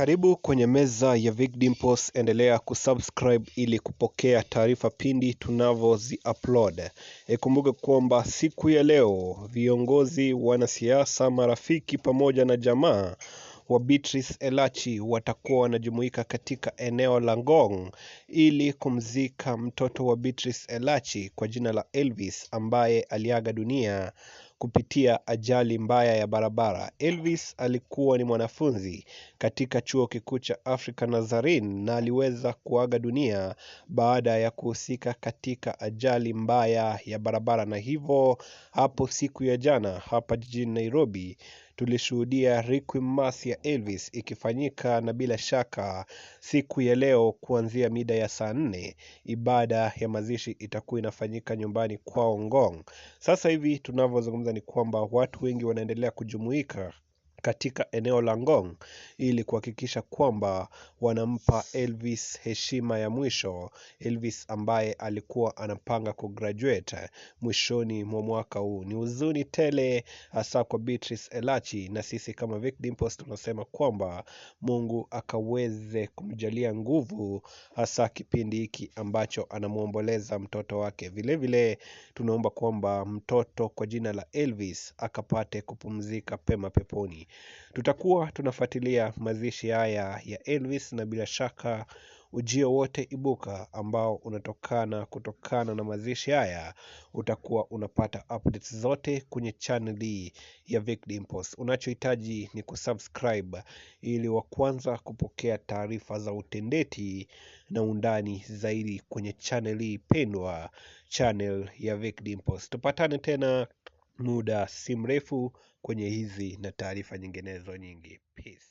Karibu kwenye meza ya Vic Dimples, endelea kusubscribe ili kupokea taarifa pindi tunavyozi upload. Kumbuka kwamba siku ya leo viongozi, wanasiasa, marafiki pamoja na jamaa wa Beatrice Elachi watakuwa wanajumuika katika eneo la Ngong ili kumzika mtoto wa Beatrice Elachi kwa jina la Elvis ambaye aliaga dunia kupitia ajali mbaya ya barabara. Elvis alikuwa ni mwanafunzi katika chuo kikuu cha Afrika Nazarene na aliweza kuaga dunia baada ya kuhusika katika ajali mbaya ya barabara, na hivyo hapo siku ya jana hapa jijini Nairobi tulishuhudia requiem mass ya Elvis ikifanyika, na bila shaka siku ya leo kuanzia mida ya saa 4 ibada ya mazishi itakuwa inafanyika nyumbani kwao Ngong. Sasa hivi tunavyozungumza ni kwamba watu wengi wanaendelea kujumuika katika eneo la Ngong ili kuhakikisha kwamba wanampa Elvis heshima ya mwisho. Elvis ambaye alikuwa anapanga kugraduate mwishoni mwa mwaka huu. Ni huzuni tele hasa kwa Beatrice Elachi, na sisi kama Vic Dimples tunasema kwamba Mungu akaweze kumjalia nguvu hasa kipindi hiki ambacho anamuomboleza mtoto wake. Vile vile tunaomba kwamba mtoto kwa jina la Elvis akapate kupumzika pema peponi. Tutakuwa tunafuatilia mazishi haya ya Elvis, na bila shaka ujio wote ibuka ambao kutokana na mazishi haya utakuwa unapata updates zote kwenye channel hii ya Vic Dimples. Unachohitaji ni kusubscribe ili wa kwanza kupokea taarifa za utendeti na undani zaidi kwenye channel hii pendwa, channel ya Vic Dimples. Tupatane tena muda si mrefu kwenye hizi na taarifa nyinginezo nyingi. Peace.